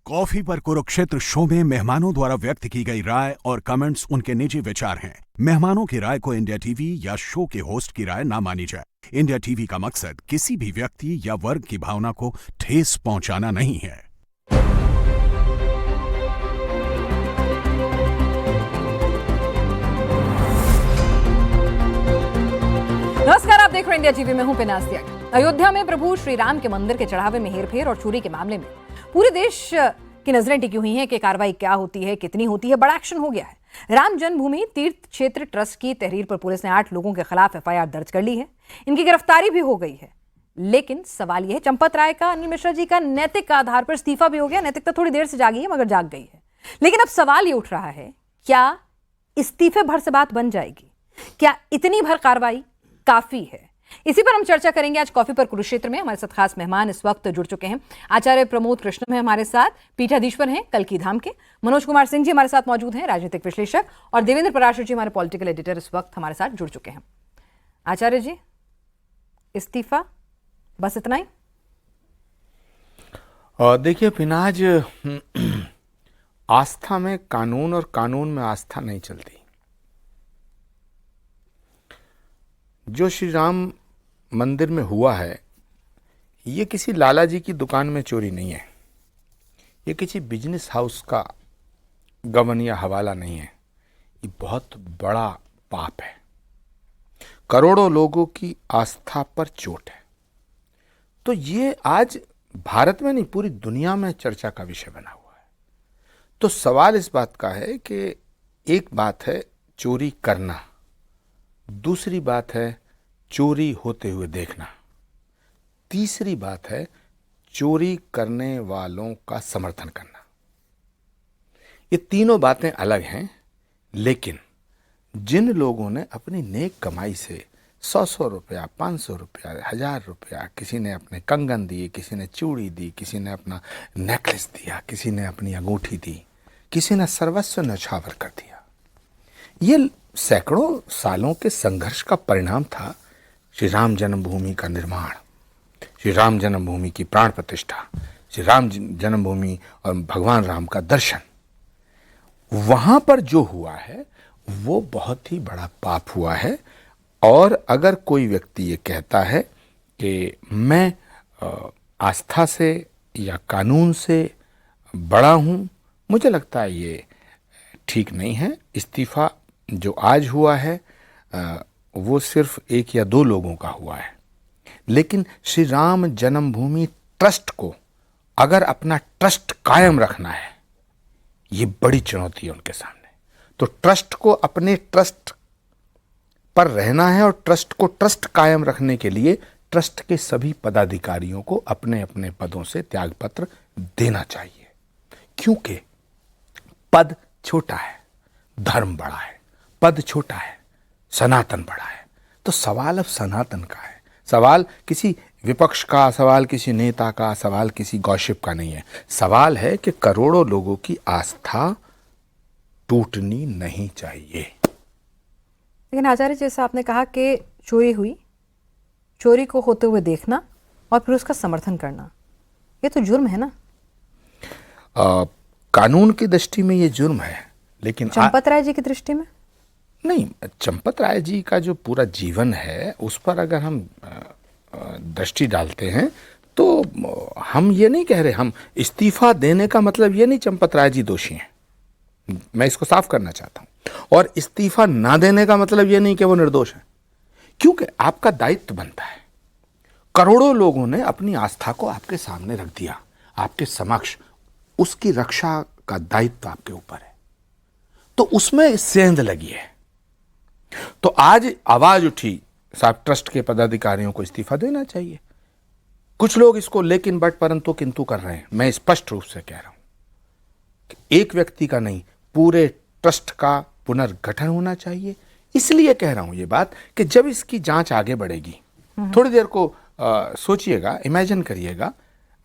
Coffee पर Kurukshetra show में मेहमानों द्वारा व्यक्त की गई राय और कमेंट्स उनके निजी विचार हैं। मेहमानों की राय को इंडिया टीवी या शो के होस्ट की राय ना मानी जाए। इंडिया टीवी का मकसद किसी भी व्यक्ति या वर्ग की भावना को ठेस पहुंचाना नहीं है। नमस्कार, आप देख रहे हैं इंडिया टीवी में हूं पिनाज त्यागी। अयोध्या में प्रभु श्री राम के मंदिर के चढ़ावे में हेरफेर और चोरी के मामले में पूरे देश की नजरें टिकी हुई हैं कि कार्रवाई क्या होती है, कितनी होती है। बड़ा एक्शन हो गया है। राम जन्मभूमि तीर्थ क्षेत्र ट्रस्ट की तहरीर पर पुलिस ने 8 लोगों के खिलाफ एफआईआर दर्ज कर ली है। इनकी गिरफ्तारी भी हो गई है। लेकिन सवाल यह है, चंपत राय का, अनिल मिश्रा जी का नैतिक आधार पर इस्तीफा भी हो गया। नैतिकता थोड़ी देर से जागी है, मगर जाग गई है। लेकिन अब सवाल ये उठ रहा है, क्या इस्तीफे भर से बात बन जाएगी? क्या इतनी भर कार्रवाई काफी है? इसी पर हम चर्चा करेंगे। आज कॉफी पर कुरुक्षेत्र में हमारे साथ खास मेहमान इस वक्त जुड़ चुके हैं। आचार्य प्रमोद कृष्णम है हमारे साथ, पीठाधीश्वर हैं कल्की धाम के। मनोज कुमार सिंह जी हमारे साथ मौजूद हैं, राजनीतिक विश्लेषक। और देवेंद्र पराशर जी हमारे पॉलिटिकल एडिटर इस वक्त हमारे साथ जुड़ चुके हैं। आचार्य जी, इस्तीफा बस इतना ही? देखिए पिनाज, आस्था में कानून और कानून में आस्था नहीं चलती। जो श्री राम मंदिर में हुआ है, ये किसी लाला जी की दुकान में चोरी नहीं है। ये किसी बिजनेस हाउस का गबन या हवाला नहीं है। ये बहुत बड़ा पाप है। करोड़ों लोगों की आस्था पर चोट है। तो ये आज भारत में नहीं, पूरी दुनिया में चर्चा का विषय बना हुआ है। तो सवाल इस बात का है कि एक बात है चोरी करना, दूसरी बात है चोरी होते हुए देखना, तीसरी बात है चोरी करने वालों का समर्थन करना। ये तीनों बातें अलग हैं, लेकिन जिन लोगों ने अपनी नेक कमाई से 100 रुपया, 500 रुपया, 1000 रुपया, किसी ने अपने कंगन दिए, किसी ने चूड़ी दी, किसी ने अपना नेकलेस दिया, किसी ने अपनी अंगूठी दी, किसी ने सर्वस्व न्यौछावर कर दिया। ये सैकड़ों सालों के संघर्ष का परिणाम था श्री राम जन्मभूमि का निर्माण, श्री राम जन्मभूमि की प्राण प्रतिष्ठा, श्री राम जन्मभूमि और भगवान राम का दर्शन। वहां पर जो हुआ है वो बहुत ही बड़ा पाप हुआ है। और अगर कोई व्यक्ति ये कहता है कि मैं आस्था से या कानून से बड़ा हूं, मुझे लगता है ये ठीक नहीं है। इस्तीफा जो आज हुआ है वो सिर्फ 1 या 2 लोगों का हुआ है। लेकिन श्री राम जन्मभूमि ट्रस्ट को अगर अपना ट्रस्ट कायम रखना है, ये बड़ी चुनौती है उनके सामने। तो ट्रस्ट को अपने ट्रस्ट पर रहना है, और ट्रस्ट को ट्रस्ट कायम रखने के लिए ट्रस्ट के सभी पदाधिकारियों को अपने अपने पदों से त्यागपत्र देना चाहिए। क्योंकि पद छोटा है, धर्म बड़ा है। पद छोटा है, सनातन बड़ा है। तो सवाल अब सनातन का है। सवाल किसी विपक्ष का, सवाल किसी नेता का, सवाल किसी गॉसिप का नहीं है। सवाल है कि करोड़ों लोगों की आस्था टूटनी नहीं चाहिए। लेकिन आचार्य, जैसा आपने कहा कि चोरी हुई, चोरी को होते हुए देखना और फिर उसका समर्थन करना, ये तो जुर्म है ना? कानून की दृष्टि में ये जुर्म है, लेकिन चंपत राय जी की दृष्टि में नहीं। चंपत राय जी का जो पूरा जीवन है उस पर अगर हम दृष्टि डालते हैं तो हम ये नहीं कह रहे, हम इस्तीफा देने का मतलब ये नहीं चंपत राय जी दोषी हैं। मैं इसको साफ करना चाहता हूं। और इस्तीफा ना देने का मतलब ये नहीं कि वो निर्दोष है, क्योंकि आपका दायित्व बनता है। करोड़ों लोगों ने अपनी आस्था को आपके सामने रख दिया, आपके समक्ष। उसकी रक्षा का दायित्व आपके ऊपर है। तो उसमें सेंध लगी है। तो आज आवाज उठी, साहब ट्रस्ट के पदाधिकारियों को इस्तीफा देना चाहिए। कुछ लोग इसको लेकिन बट परंतु किंतु कर रहे हैं। मैं स्पष्ट रूप से कह रहा हूं कि एक व्यक्ति का नहीं, पूरे ट्रस्ट का पुनर्गठन होना चाहिए। इसलिए कह रहा हूं ये बात कि जब इसकी जांच आगे बढ़ेगी, थोड़ी देर को सोचिएगा, इमेजिन करिएगा,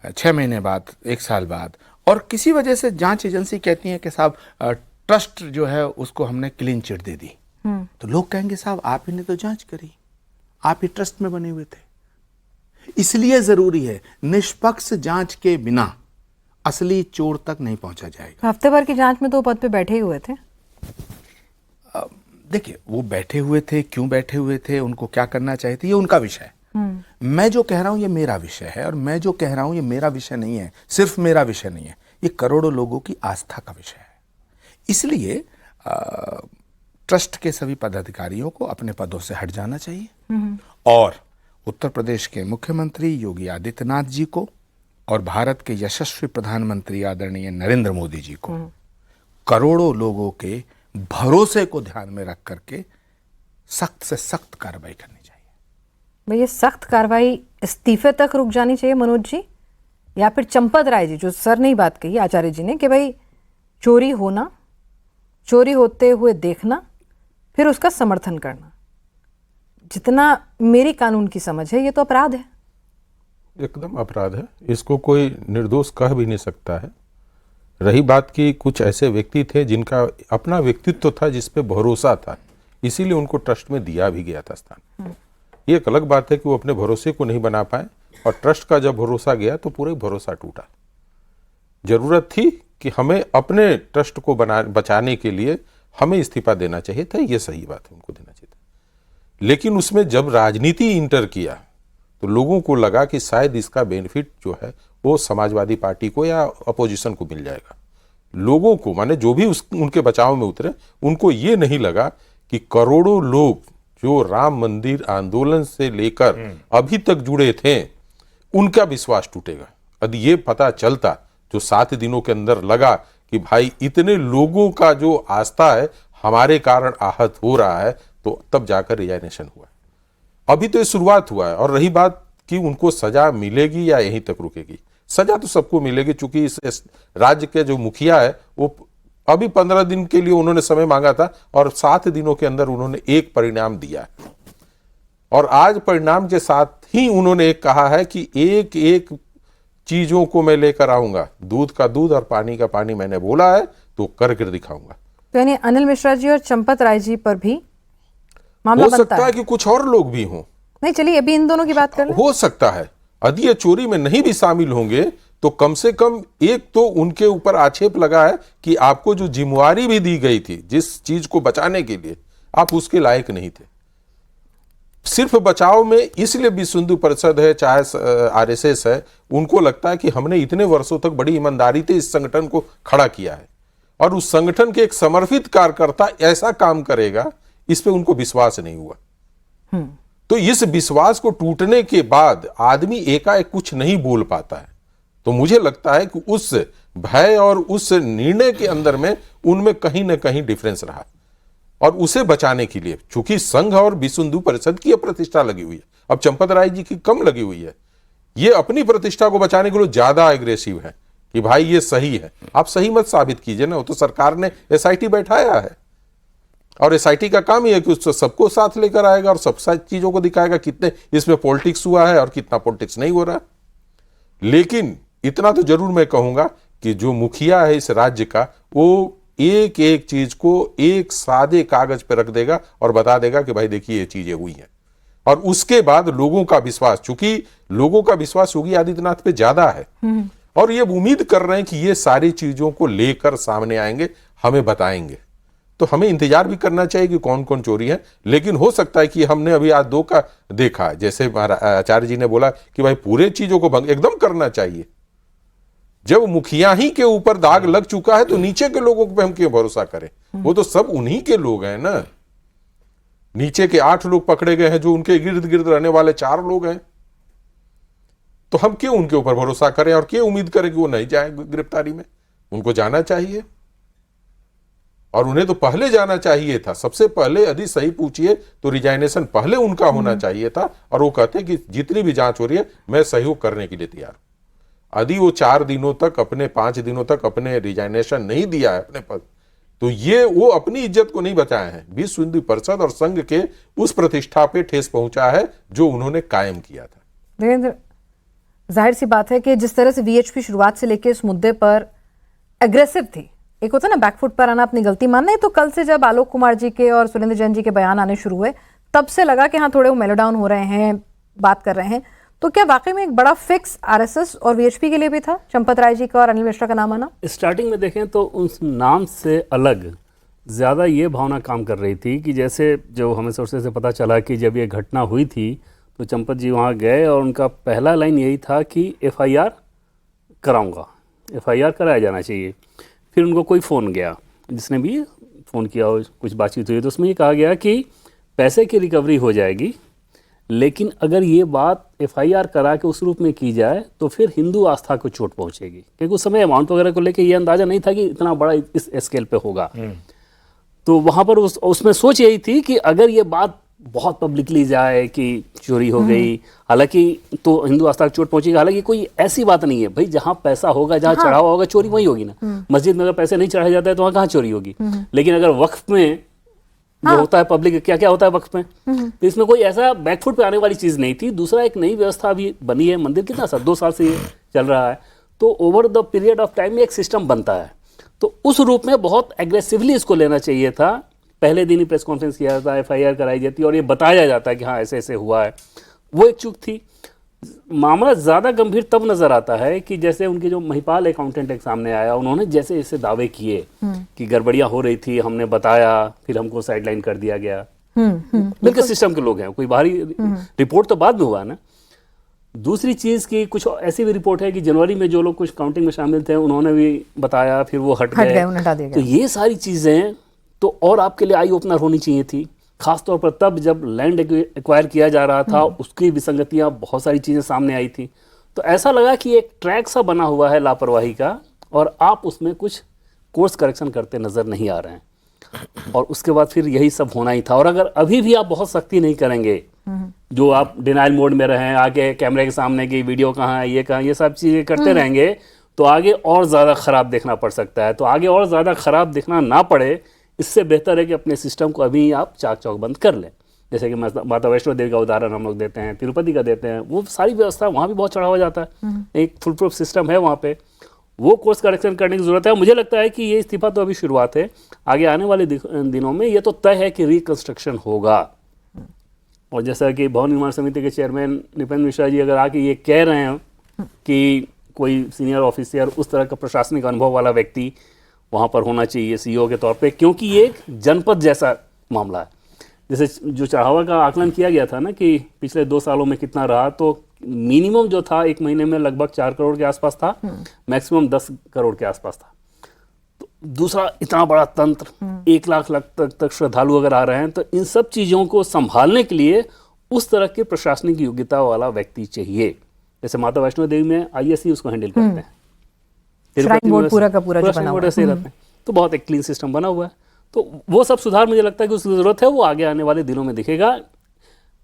6 महीने बाद, 1 साल बाद, और किसी वजह से जांच एजेंसी कहती है कि साहब ट्रस्ट जो है उसको हमने क्लीन चिट दे दी, तो लोग कहेंगे साहब आप ही ने तो जांच करी, आप ही ट्रस्ट में बने हुए थे। इसलिए जरूरी है निष्पक्ष जांच के बिना असली चोर तक नहीं पहुंचा जाएगा। हफ्ते भर की जांच में तो पद पे बैठे ही हुए थे। देखिए, वो बैठे हुए थे, क्यों बैठे हुए थे, उनको क्या करना चाहिए था, ये उनका विषय है। मैं जो कह रहा हूं ये मेरा विषय है, और मैं जो कह रहा हूं ये मेरा विषय नहीं है, सिर्फ मेरा विषय नहीं है, ये करोड़ों लोगों की आस्था का विषय है। इसलिए ट्रस्ट के सभी पदाधिकारियों को अपने पदों से हट जाना चाहिए, और उत्तर प्रदेश के मुख्यमंत्री योगी आदित्यनाथ जी को और भारत के यशस्वी प्रधानमंत्री आदरणीय नरेंद्र मोदी जी को करोड़ों लोगों के भरोसे को ध्यान में रख करके सख्त से सख्त कार्रवाई करनी चाहिए। ये सख्त कार्रवाई इस्तीफे तक रुक जानी चाहिए मनोज जी, या फिर चंपत राय जी, जो सर ने ही बात कही आचार्य जी ने कि भाई चोरी होना, चोरी होते हुए देखना, फिर उसका समर्थन करना, जितना मेरी कानून की समझ है ये तो अपराध है। एकदम अपराध है, इसको कोई निर्दोष कह भी नहीं सकता है। रही बात कि कुछ ऐसे व्यक्ति थे जिनका अपना व्यक्तित्व था, जिस पे भरोसा था, इसीलिए उनको ट्रस्ट में दिया भी गया था स्थान। ये एक अलग बात है कि वो अपने भरोसे को नहीं बना पाए, और ट्रस्ट का जब भरोसा गया तो पूरा भरोसा टूटा। जरूरत थी कि हमें अपने ट्रस्ट को बचाने के लिए हमें इस्तीफा देना चाहिए था, ये सही बात है, उनको देना चाहिए था। लेकिन उसमें जब राजनीति इंटर किया तो लोगों को लगा कि शायद इसका बेनिफिट जो है वो समाजवादी पार्टी को या अपोजिशन को मिल जाएगा। लोगों को, माने जो भी उनके बचाव में उतरे, उनको ये नहीं लगा कि करोड़ों लोग जो राम मंदिर आंदोलन से लेकर अभी तक जुड़े थे, उनका विश्वास टूटेगा। यदि ये पता चलता, जो 7 दिनों के अंदर लगा कि भाई इतने लोगों का जो आस्था है हमारे कारण आहत हो रहा है, तो तब जाकर रिजाइनेशन हुआ। अभी तो ये शुरुआत हुआ है। और रही बात कि उनको सजा मिलेगी या यहीं तक रुकेगी, सजा तो सबको मिलेगी, चूंकि इस राज्य के जो मुखिया है वो अभी 15 दिन के लिए उन्होंने समय मांगा था, और 7 दिनों के अंदर उन्होंने एक परिणाम दिया, और आज परिणाम के साथ ही उन्होंने एक कहा है कि एक एक चीजों को मैं लेकर आऊंगा, दूध का दूध और पानी का पानी मैंने बोला है तो करके दिखाऊंगा। तो यानी अनिल मिश्रा जी और चंपत राय जी पर भी मामला हो बनता सकता है कि कुछ और लोग भी हों। नहीं, चलिए अभी इन दोनों की बात कर लें। हो सकता है यदि ये चोरी में नहीं भी शामिल होंगे तो कम से कम एक तो उनके ऊपर आक्षेप लगा है कि आपको जो जिम्मेवारी भी दी गई थी जिस चीज को बचाने के लिए, आप उसके लायक नहीं थे। सिर्फ बचाव में इसलिए विश्व हिंदू परिषद है, चाहे आरएसएस है, उनको लगता है कि हमने इतने वर्षों तक बड़ी ईमानदारी से इस संगठन को खड़ा किया है, और उस संगठन के एक समर्पित कार्यकर्ता ऐसा काम करेगा, इस पे उनको विश्वास नहीं हुआ। तो इस विश्वास को टूटने के बाद आदमी एकाएक कुछ नहीं बोल पाता है। तो मुझे लगता है कि उस भय और उस निर्णय के अंदर में उनमें कहीं ना कहीं डिफरेंस रहा, और उसे बचाने के लिए, चूंकि संघ और विश्व हिंदू परिषद की प्रतिष्ठा लगी हुई है, अब चंपत राय जी की कम लगी हुई है, ये अपनी प्रतिष्ठा को बचाने के लिए ज्यादा एग्रेसिव है कि भाई ये सही है। आप सही मत साबित कीजिए ना, वो तो सरकार ने एसआईटी बैठाया है, और एसआईटी का काम ही है कि उसको सबको साथ लेकर आएगा और सब चीजों को दिखाएगा कितने इसमें पॉलिटिक्स हुआ है और कितना पॉलिटिक्स नहीं हो रहा। लेकिन इतना तो जरूर मैं कहूंगा कि जो मुखिया है इस राज्य का, वो एक एक चीज को एक सादे कागज पर रख देगा और बता देगा कि भाई देखिए ये चीजें हुई हैं, और उसके बाद लोगों का विश्वास, चूंकि लोगों का विश्वास योगी आदित्यनाथ पे ज्यादा है, और ये उम्मीद कर रहे हैं कि ये सारी चीजों को लेकर सामने आएंगे, हमें बताएंगे। तो हमें इंतजार भी करना चाहिए कि कौन कौन चोरी है। लेकिन हो सकता है कि हमने अभी आज 2 का देखा, जैसे आचार्य जी ने बोला कि भाई पूरे चीजों को भंग एकदम करना चाहिए। जब मुखिया ही के ऊपर दाग लग चुका है तो नीचे के लोगों पे हम क्यों भरोसा करें? वो तो सब उन्हीं के लोग हैं ना। नीचे के 8 लोग पकड़े गए हैं, जो उनके गिर्द गिर्द रहने वाले 4 लोग हैं। तो हम क्यों उनके ऊपर भरोसा करें और क्यों उम्मीद करें कि वो नहीं जाए गिरफ्तारी में? उनको जाना चाहिए, और उन्हें तो पहले जाना चाहिए था। सबसे पहले यदि सही पूछिए तो रिजाइनेशन पहले उनका होना चाहिए था, और वो कहते कि जितनी भी जांच हो रही है मैं सहयोग करने के लिए तैयार हूं। यदि वो 4 दिनों तक अपने 5 दिनों तक अपने रिजाइनेशन नहीं दिया है अपने पद, तो ये वो अपनी इज्जत को नहीं बचाए हैं, विश्व हिंदू परिषद और संघ के उस प्रतिष्ठा पे ठेस पहुंचा है जो उन्होंने कायम किया था। देवेंद्र, जाहिर सी बात है कि जिस तरह से वीएचपी शुरुआत से लेकर इस मुद्दे पर एग्रेसिव थी, एक होता है ना बैकफुट पर आना, अपनी गलती मानना, तो कल से जब आलोक कुमार जी के और सुरेंद्र जैन जी के बयान आने शुरू हुए, तब से लगा कि हाँ थोड़े वो मेलोडाउन हो रहे हैं, बात कर रहे हैं। तो क्या वाकई में एक बड़ा फिक्स आरएसएस और वीएचपी के लिए भी था चंपत राय जी का और अनिल मिश्रा का नाम आना? स्टार्टिंग में देखें तो उस नाम से अलग ज़्यादा ये भावना काम कर रही थी कि जैसे जो हमें सोर्सेज से पता चला कि जब ये घटना हुई थी तो चंपत जी वहाँ गए और उनका पहला लाइन यही था कि एफआईआर कराऊंगा, एफआईआर कराया जाना चाहिए। फिर उनको कोई फ़ोन गया, जिसने भी फ़ोन किया हो, कुछ बातचीत हुई तो उसमें ये कहा गया कि पैसे की रिकवरी हो जाएगी, लेकिन अगर ये बात एफआईआर करा के उस रूप में की जाए तो फिर हिंदू आस्था को चोट पहुंचेगी, क्योंकि उस समय अमाउंट वगैरह को लेकर ये अंदाज़ा नहीं था कि इतना बड़ा इस स्केल पे होगा। तो वहाँ पर उसमें सोच यही थी कि अगर ये बात बहुत पब्लिकली जाए कि चोरी हो गई, हालांकि तो हिंदू आस्था को चोट पहुंचेगी, हालांकि कोई ऐसी बात नहीं है भाई, जहाँ पैसा होगा, जहाँ चढ़ावा होगा, चोरी वहीं होगी ना। मस्जिद में अगर पैसे नहीं चढ़ाए जाते हैं तो वहाँ कहाँ चोरी होगी। लेकिन अगर वक्फ में जो होता है, पब्लिक क्या क्या होता है वक्फ में, तो इसमें कोई ऐसा बैकफुट पे आने वाली चीज़ नहीं थी। दूसरा, एक नई व्यवस्था अभी बनी है, मंदिर कितना सा 2 साल से ये चल रहा है, तो over the period of time में एक सिस्टम बनता है। तो उस रूप में बहुत एग्रेसिवली इसको लेना चाहिए था। पहले दिन ही प्रेस कॉन्फ्रेंस किया जाता है, एफआईआर कराई जाती है और ये बताया जाता है कि हाँ ऐसे ऐसे हुआ है। वो एक चूक थी। मामला ज़्यादा गंभीर तब नज़र आता है कि जैसे उनके जो महिपाल अकाउंटेंट एक सामने आया, उन्होंने जैसे ऐसे दावे किए कि गड़बड़ियाँ हो रही थी, हमने बताया, फिर हमको साइडलाइन कर दिया गया। बिल्कुल सिस्टम के लोग हैं, कोई बाहरी रिपोर्ट तो बाद में हुआ ना। दूसरी चीज़ की कुछ ऐसी भी रिपोर्ट है कि जनवरी में जो लोग कुछ काउंटिंग में शामिल थे उन्होंने भी बताया, फिर वो हट गए। तो ये सारी चीज़ें तो और आपके लिए आई ओपनर होनी चाहिए थी, खासतौर पर तब जब लैंड एक्वायर किया जा रहा था, उसकी विसंगतियां, बहुत सारी चीज़ें सामने आई थी। तो ऐसा लगा कि एक ट्रैक सा बना हुआ है लापरवाही का और आप उसमें कुछ कोर्स करेक्शन करते नज़र नहीं आ रहे हैं। और उसके बाद फिर यही सब होना ही था। और अगर अभी भी आप बहुत सख्ती नहीं करेंगे, जो आप डिनाइल मोड में रहें, आके कैमरे के सामने की वीडियो कहाँ है, ये कहाँ, ये सब चीज़ें करते रहेंगे तो आगे और ज़्यादा ख़राब देखना पड़ सकता है। तो आगे और ज़्यादा ख़राब देखना ना पड़े, इससे बेहतर है कि अपने सिस्टम को अभी आप चाक चौक बंद कर लें। जैसे कि माता वैष्णो देवी का उदाहरण हम लोग देते हैं, तिरुपति का देते हैं, वो सारी व्यवस्था वहाँ भी बहुत चढ़ावा जाता है, एक फुल प्रूफ सिस्टम है वहाँ पे। वो कोर्स करेक्शन करने की ज़रूरत है। मुझे लगता है कि ये इस्तीफा तो अभी शुरुआत है, आगे आने वाले दिनों में ये तो तय है कि रिकन्स्ट्रक्शन होगा। और जैसा कि भवन निर्माण समिति के चेयरमैन नृपेंद्र मिश्रा जी अगर आके ये कह रहे हैं कि कोई सीनियर ऑफिसर, उस तरह का प्रशासनिक अनुभव वाला व्यक्ति वहाँ पर होना चाहिए सीईओ के तौर पे, क्योंकि ये एक जनपद जैसा मामला है। जैसे जो चढ़ावा का आकलन किया गया था ना कि पिछले 2 सालों में कितना रहा, तो मिनिमम जो था 1 महीने में लगभग 4 करोड़ के आसपास था, मैक्सिमम 10 करोड़ के आसपास था। तो दूसरा, इतना बड़ा तंत्र, 1 लाख तक श्रद्धालु अगर आ रहे हैं, तो इन सब चीज़ों को संभालने के लिए उस तरह के प्रशासनिक योग्यता वाला व्यक्ति चाहिए। जैसे माता वैष्णो देवी में आईएससी उसको हैंडल करते हैं, श्राइन बोर्ड पूरा का पूरा जो बना हुआ है, तो बहुत एक क्लीन सिस्टम बना हुआ है। तो वो सब सुधार मुझे लगता है कि उसकी ज़रूरत है, वो आगे आने वाले दिनों में दिखेगा।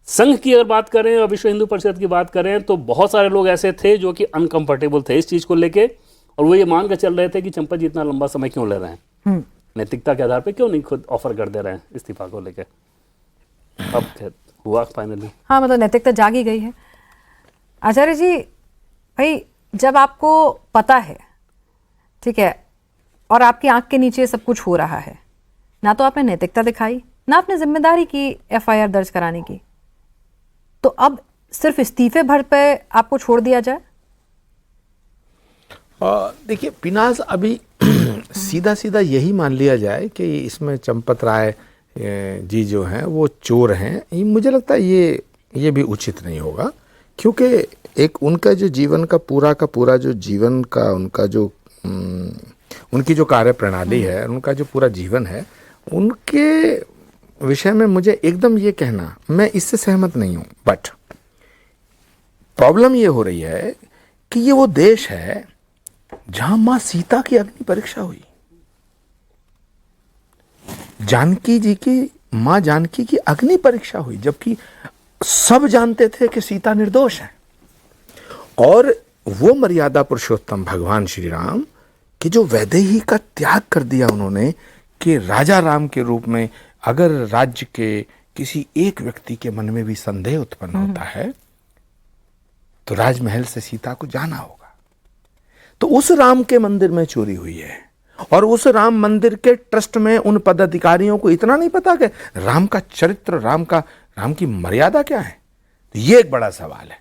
संघ की अगर बात करें और विश्व हिंदू परिषद की बात करें तो बहुत सारे लोग ऐसे थे जो कि अनकंफर्टेबल थे इस चीज़ को लेके, और वो ये मान कर चल रहे थे कि चंपत जी इतना लंबा समय क्यों ले रहे हैं, नैतिकता के आधार पर क्यों नहीं खुद ऑफर कर दे रहे हैं इस्तीफा को लेकर। अब हुआ फाइनली। हाँ, मतलब नैतिकता जागी गई है। आचार्य जी, भाई जब आपको पता है, ठीक है, और आपकी आंख के नीचे सब कुछ हो रहा है, ना तो आपने नैतिकता दिखाई, ना आपने जिम्मेदारी की एफआईआर दर्ज कराने की, तो अब सिर्फ इस्तीफे भर पे आपको छोड़ दिया जाए? देखिए पिनाज, अभी सीधा सीधा यही मान लिया जाए कि इसमें चंपत राय जी जो हैं वो चोर हैं, मुझे लगता है ये भी उचित नहीं होगा। क्योंकि एक उनका जो जीवन का पूरा जो जीवन का उनका जो उनकी जो कार्य प्रणाली है, उनका जो पूरा जीवन है, उनके विषय में मुझे एकदम ये कहना, मैं इससे सहमत नहीं हूँ। बट प्रॉब्लम ये हो रही है कि ये वो देश है जहां मां सीता की अग्नि परीक्षा हुई, जानकी जी की, मां जानकी की अग्नि परीक्षा हुई, जबकि सब जानते थे कि सीता निर्दोष है। और वो मर्यादा पुरुषोत्तम भगवान श्री राम कि जो वैदेही का त्याग कर दिया उन्होंने, कि राजा राम के रूप में अगर राज्य के किसी एक व्यक्ति के मन में भी संदेह उत्पन्न होता है तो राजमहल से सीता को जाना होगा। तो उस राम के मंदिर में चोरी हुई है, और उस राम मंदिर के ट्रस्ट में उन पदाधिकारियों को इतना नहीं पता कि राम का चरित्र, राम की मर्यादा क्या है। तो ये एक बड़ा सवाल है।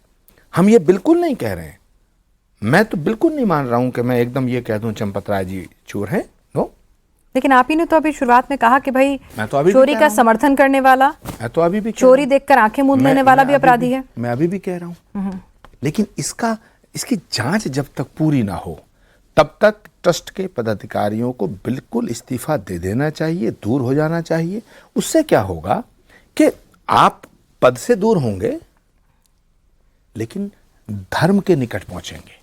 हम ये बिल्कुल नहीं कह रहे हैं, मैं तो बिल्कुल नहीं मान रहा हूं कि मैं एकदम ये कह दूं चंपत राय जी चोर हैं। नो, लेकिन आप ही ने तो अभी शुरुआत में कहा कि भाई मैं तो अभी भी चोरी कह का रहा हूं। समर्थन करने वाला, मैं तो अभी भी कह चोरी रहा हूं। देखकर आंखें मूंद लेने वाला भी अपराधी है। मैं अभी भी कह रहा हूं, लेकिन इसकी जांच जब तक पूरी ना हो तब तक ट्रस्ट के पदाधिकारियों को बिल्कुल इस्तीफा दे देना चाहिए, दूर हो जाना चाहिए। उससे क्या होगा कि आप पद से दूर होंगे लेकिन धर्म के निकट पहुंचेंगे।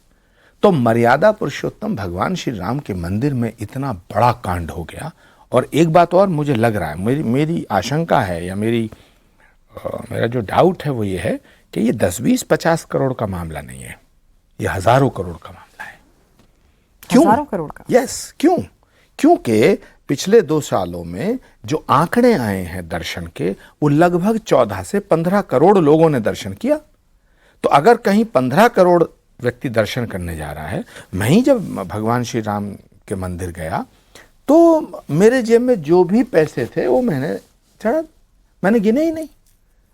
तो मर्यादा पुरुषोत्तम भगवान श्री राम के मंदिर में इतना बड़ा कांड हो गया। और एक बात और मुझे लग रहा है, मेरी आशंका है या मेरा जो डाउट है वो ये है कि ये 10-20-50 करोड़ का मामला नहीं है, ये हजारों करोड़ का मामला है। क्यों? हजारों करोड़ का? यस, क्यों? क्योंकि पिछले 2 सालों में जो आंकड़े आए हैं दर्शन के, वो लगभग 14 से 15 करोड़ लोगों ने दर्शन किया। तो अगर कहीं 15 करोड़ व्यक्ति दर्शन करने जा रहा है, मैं ही जब भगवान श्री राम के मंदिर गया तो मेरे जेब में जो भी पैसे थे वो मैंने गिने ही नहीं।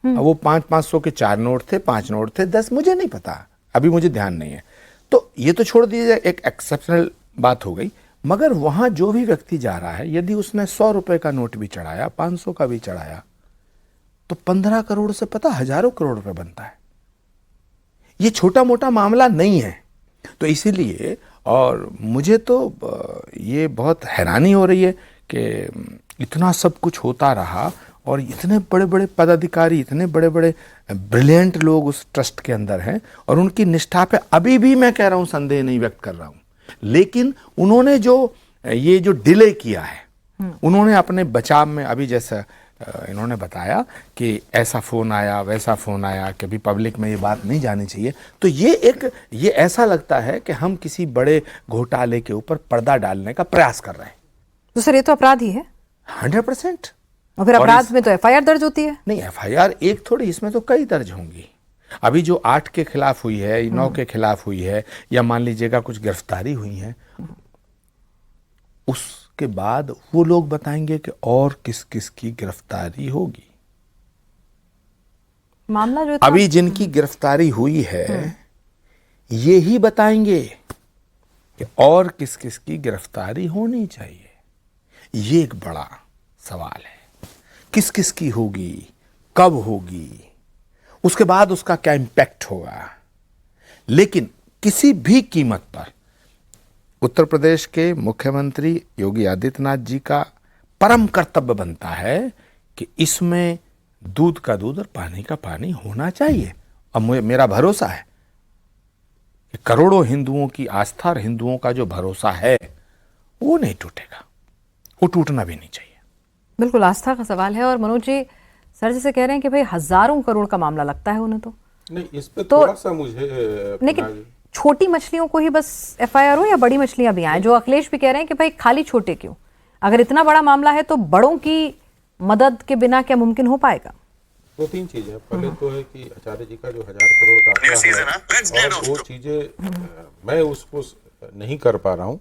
अब वो 500-500 के 4 नोट थे, 5 नोट थे, 10, मुझे नहीं पता, अभी मुझे ध्यान नहीं है। तो ये तो छोड़ दीजिए, एक एक्सेप्शनल बात हो गई। मगर वहां जो भी व्यक्ति जा रहा है, यदि उसने 100 रुपए का नोट भी चढ़ाया, 500 का भी चढ़ाया, तो 15 करोड़ से पता हजारों करोड़ रुपए बनता है। ये छोटा मोटा मामला नहीं है। तो इसीलिए, और मुझे तो ये बहुत हैरानी हो रही है कि इतना सब कुछ होता रहा और इतने बड़े बड़े पदाधिकारी, इतने बड़े बड़े ब्रिलियंट लोग उस ट्रस्ट के अंदर हैं और उनकी निष्ठा पे अभी भी मैं कह रहा हूं संदेह नहीं व्यक्त कर रहा हूं। लेकिन उन्होंने जो डिले किया है, उन्होंने अपने बचाव में, अभी जैसा इन्होंने बताया कि ऐसा फोन आया, वैसा फोन आया, कभी पब्लिक में ये बात नहीं जानी चाहिए। तो ये ऐसा लगता है कि हम किसी बड़े घोटाले के ऊपर पर्दा डालने का प्रयास कर रहे हैं। तो सर ये तो अपराध ही है 100%। और फिर अपराध में तो एफआईआर दर्ज होती है। नहीं, एफआईआर एक थोड़ी, इसमें तो कई दर्ज होंगी। अभी जो 8 के खिलाफ हुई है, 9 के खिलाफ हुई है, या मान लीजिएगा कुछ गिरफ्तारी हुई है, उसके बाद वो लोग बताएंगे कि और किस किस की गिरफ्तारी होगी। मामला जो था, अभी जिनकी गिरफ्तारी हुई है ये ही बताएंगे कि और किस किस की गिरफ्तारी होनी चाहिए। ये एक बड़ा सवाल है, किस किस की होगी, कब होगी, उसके बाद उसका क्या इंपैक्ट होगा। लेकिन किसी भी कीमत पर उत्तर प्रदेश के मुख्यमंत्री योगी आदित्यनाथ जी का परम कर्तव्य बनता है कि इसमें दूध का दूध और पानी का पानी होना चाहिए। अब मेरा भरोसा है कि करोड़ों हिंदुओं की आस्था और हिंदुओं का जो भरोसा है वो नहीं टूटेगा, वो टूटना भी नहीं चाहिए। बिल्कुल आस्था का सवाल है। और मनोज जी, सर जैसे कह रहे हैं कि भाई हजारों करोड़ का मामला लगता है उन्हें, तो नहीं, इस पे तो थोड़ा सा मुझे लेकिन छोटी मछलियों को ही बस एफआईआर हो या बड़ी मछलियां भी आए? जो अखिलेश भी कह रहे हैं कि भाई खाली छोटे क्यों, अगर इतना बड़ा मामला है तो बड़ों की मदद के बिना क्या मुमकिन हो पाएगा? 2-3 चीजें। पहले तो है कि आचार्य जी का जो 1000 करोड़ का आंकड़ा है, और वो चीजें मैं उसको नहीं कर पा रहा हूँ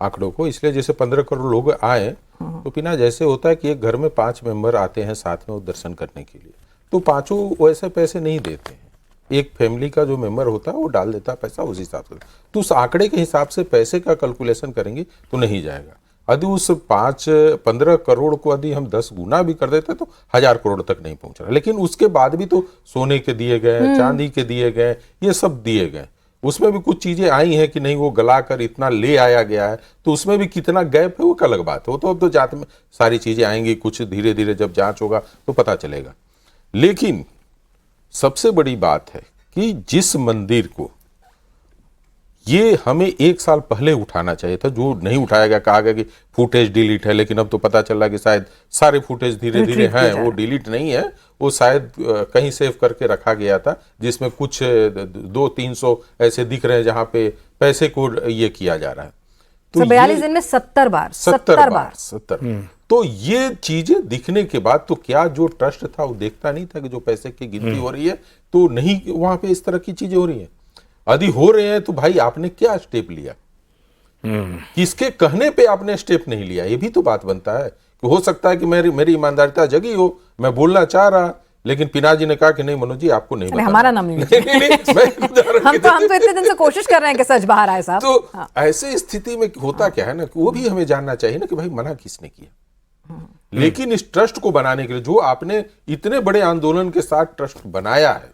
आंकड़ों को, इसलिए जैसे 15 करोड़ लोग आए तो पिना जैसे होता है कि एक घर में 5 मेंबर आते हैं साथ में वो दर्शन करने के लिए, तो पांचों वैसे पैसे नहीं देते हैं। एक फैमिली का जो मेंबर होता है वो डाल देता है पैसा उस हिसाब से। तो उस आंकड़े के हिसाब से पैसे का कैलकुलेशन करेंगे तो नहीं जाएगा। यदि उस 15 करोड़ को यदि हम 10 गुना भी कर देते तो 1000 करोड़ तक नहीं पहुंच रहा। लेकिन उसके बाद भी तो सोने के दिए गए, चांदी के दिए गए, ये सब दिए गए। उसमें भी कुछ चीजें आई हैं कि नहीं वो गलाकर इतना ले आया गया है, तो उसमें भी कितना गैप है वो एक अलग बात है। वो तो अब तो जांच में सारी चीजें आएंगी, कुछ धीरे धीरे जब जांच होगा तो पता चलेगा। लेकिन सबसे बड़ी बात है कि जिस मंदिर को ये हमें 1 साल पहले उठाना चाहिए था, जो नहीं उठाया गया, कहा गया कि फुटेज डिलीट है, लेकिन अब तो पता चला कि शायद सारे फुटेज धीरे धीरे हैं, वो डिलीट नहीं है, वो शायद कहीं सेव करके रखा गया था, जिसमें कुछ 200-300 ऐसे दिख रहे हैं जहां पे पैसे को ये किया जा रहा है। तो 42 दिन में 70 बार। तो ये चीजें दिखने के बाद तो क्या जो ट्रस्ट था वो देखता नहीं था कि जो पैसे की गिनती हो रही है तो नहीं वहां पे इस तरह की चीजें हो रही हैं? यदि हो रहे हैं तो भाई आपने क्या स्टेप लिया, किसके कहने पे आपने स्टेप नहीं लिया? ये भी तो बात बनता है कि हो सकता है कि मेरी ईमानदारिता जगी हो, मैं बोलना चाह रहा लेकिन पिनाक जी ने कहा कि नहीं मनोज जी आपको नहीं बताना। हमारा नाम नहीं नहीं, मैं एक उदाहरण हम तो इतने दिन से कोशिश कर रहे हैं कि सच बाहर आए साहब। तो ऐसे स्थिति में होता क्या है ना कि वो भी हमें जानना चाहिए ना कि भाई मना किसने किया। लेकिन इस ट्रस्ट को बनाने के लिए जो आपने इतने बड़े आंदोलन के साथ ट्रस्ट बनाया है,